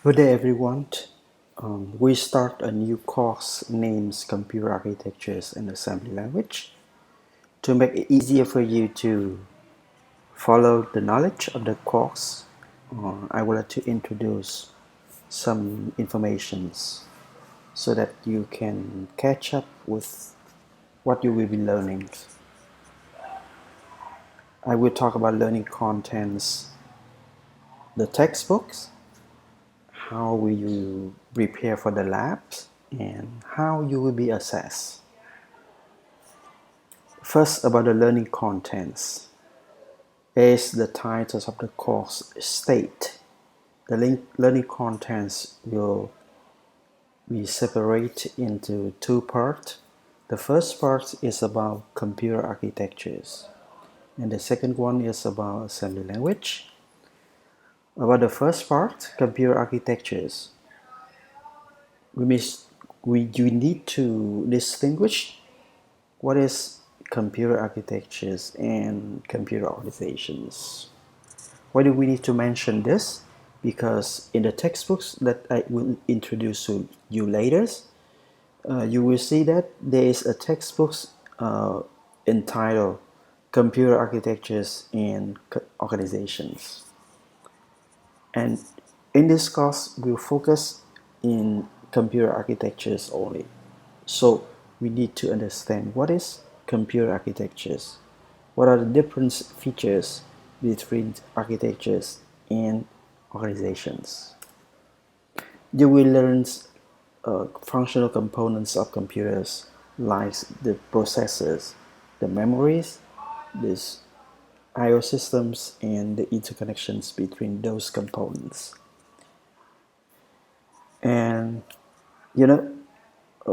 Good day, everyone. We start a new course named Computer Architectures and Assembly Language. To make it easier for you to follow the knowledge of the course, I would like to introduce some informations so that you can catch up with what you will be learning. I will talk about learning contents, the textbooks, how will you prepare for the labs, and how you will be assessed. First, about the learning contents. As the titles of the course state, the learning contents will be separated into two parts. The first part is about computer architectures, and the second one is about assembly language. About the first part, computer architectures, we, mis- you need to distinguish what is computer architectures and computer organizations. Why do we need to mention this? Because in the textbooks that I will introduce to you later, you will see that there is a textbook entitled Computer Architectures and Organizations. And in this course, we'll focus in computer architectures only. So we need to understand what is computer architectures, what are the different features between architectures and organizations. You will learn functional components of computers like the processors, the memories, this I/O systems, and the interconnections between those components. And you know,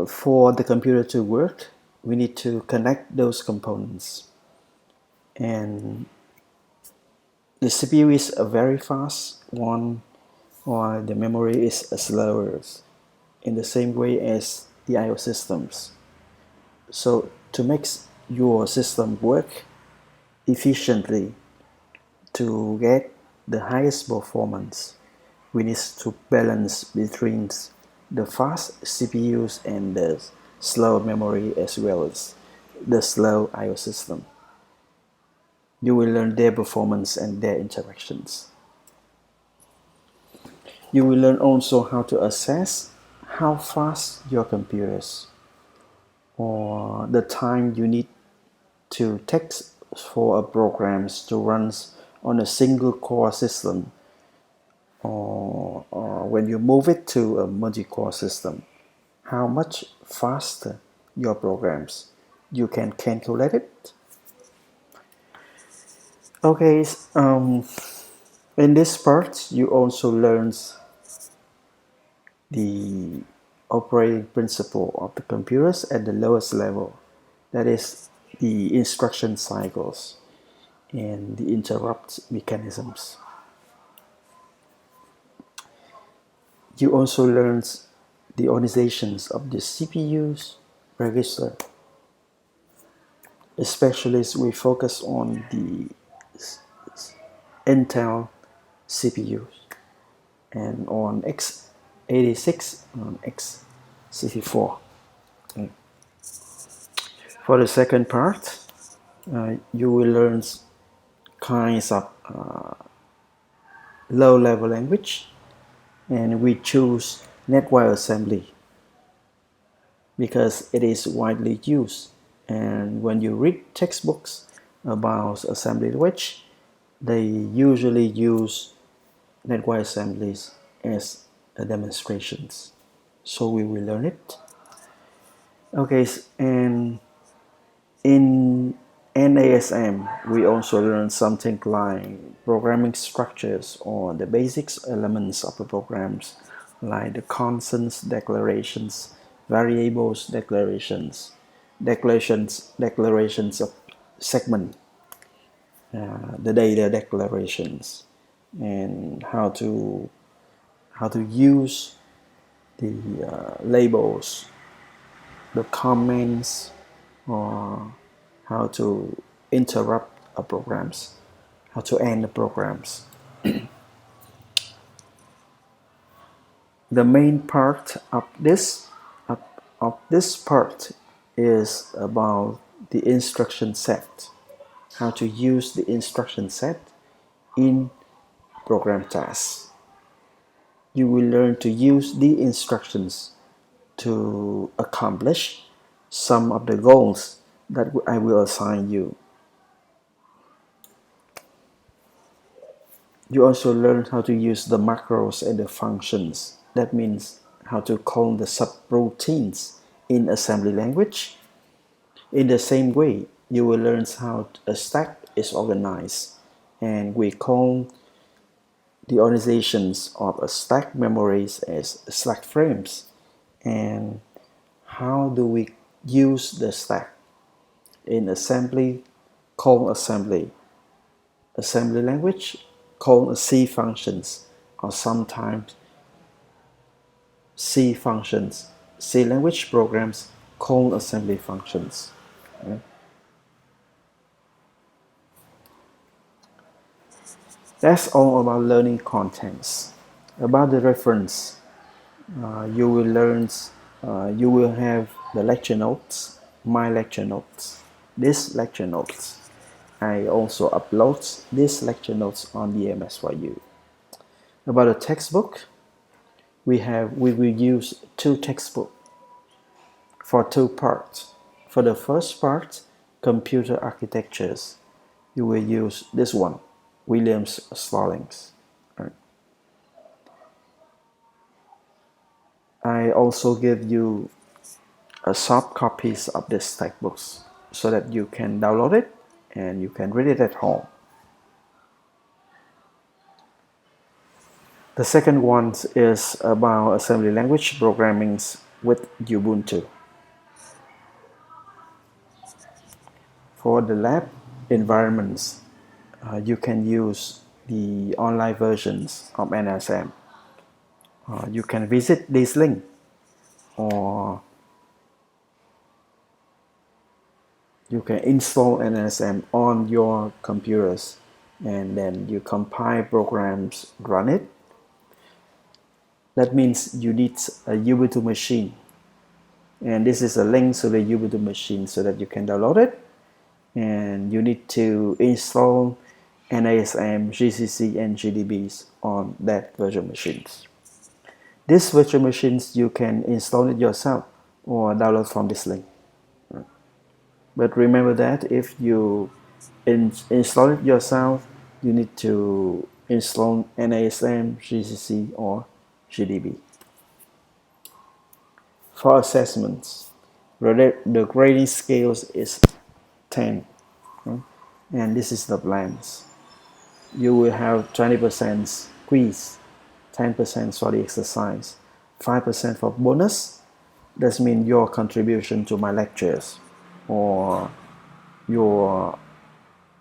for the computer to work, we need to connect those components. And the CPU is a very fast one, while the memory is slower, in the same way as the I/O systems. So to make your system work efficiently, to get the highest performance, we need to balance between the fast CPUs and the slow memory as well as the slow I/O system. You will learn their performance and their interactions. You will learn also how to assess how fast your computers or the time you need to take for a programs to run on a single core system, or when you move it to a multi-core system, how much faster your programs. You can calculate it. Okay, in this part you also learn the operating principle of the computers at the lowest level, that is the instruction cycles and the interrupt mechanisms. You also learn the organizations of the CPUs register. Especially we focus on the Intel CPUs and on x86 and on x64. Okay. For the second part, you will learn kinds of low-level language, and we choose network assembly because it is widely used. And when you read textbooks about assembly language, they usually use network assemblies as demonstrations. So we will learn it. Okay, and in NASM, we also learn something like programming structures or the basics elements of the programs, like the constants declarations, variables declarations of segment, the data declarations, and how to use the labels, the comments, or how to interrupt a programs, how to end the programs. The main part of, of this part is about the instruction set, how to use the instruction set in program tasks. You will learn to use the instructions to accomplish some of the goals that I will assign you. You also learn how to use the macros and the functions. That means how to call the subroutines in assembly language. In the same way, you will learn how a stack is organized, and we call the organizations of a stack memories as stack frames. And how do we use the stack in assembly? Call assembly language, call C functions, or sometimes C functions. C language programs call assembly functions. Okay? That's all about learning contents. About the reference, you will learn, you will have the lecture notes, my lecture notes, this lecture notes. I also upload these lecture notes on the MS for you. About the textbook, we will use two textbooks for two parts. For the first part, computer architectures, you will use this one, Williams Stallings. Right. I also give you a soft copies of these textbooks so that you can download it and you can read it at home. The second one is about assembly language programming with Ubuntu. For the lab environments, you can use the online versions of NSM. You can visit this link, or you can install NSM on your computers, and then you compile programs, run it. That means you need a Ubuntu machine, and this is a link to the Ubuntu machine so that you can download it. And you need to install NASM, GCC, and GDBs on that virtual machines. These virtual machines, you can install it yourself or download from this link. But remember that if you install it yourself, you need to install NASM, GCC, or GDB. For assessments, the grading scales is 10, and this is the plans. You will have 20% quiz, 10% for the exercise, 5% for bonus. That means your contribution to my lectures, or you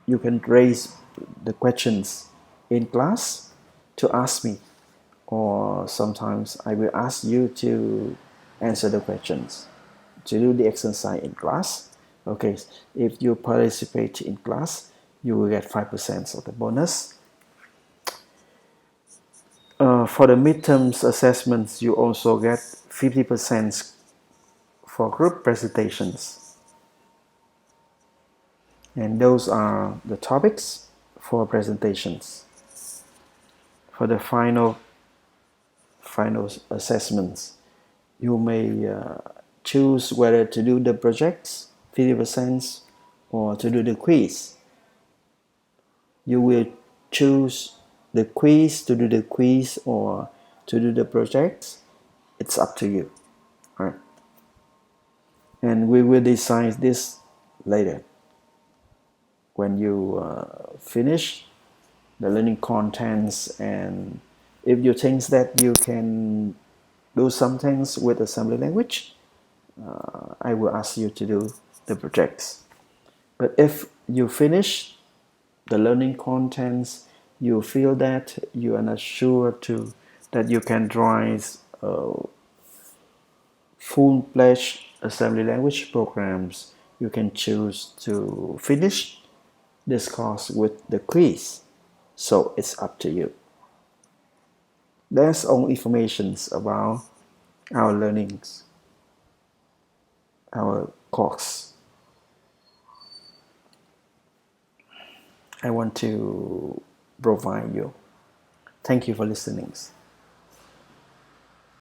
can raise the questions in class to ask me, or sometimes I will ask you to answer the questions, to do the exercise in class. Okay, if you participate in class, you will get 5% of the bonus. For the midterms assessments, you also get 50% for group presentations. And those are the topics for presentations. For the final assessments, you may choose whether to do the projects, 50%, or to do the quiz. You will choose the quiz, to do the quiz, or to do the projects. It's up to you. All right. And we will decide this later. When you finish the learning contents, and if you think that you can do some things with assembly language, I will ask you to do the projects. But if you finish the learning contents, you feel that you are not sure that you can drive full-fledged assembly language programs, you can choose to finish this course with the quiz. So it's up to you. That's all information about our learnings, our course. I want to provide you. Thank you for listening.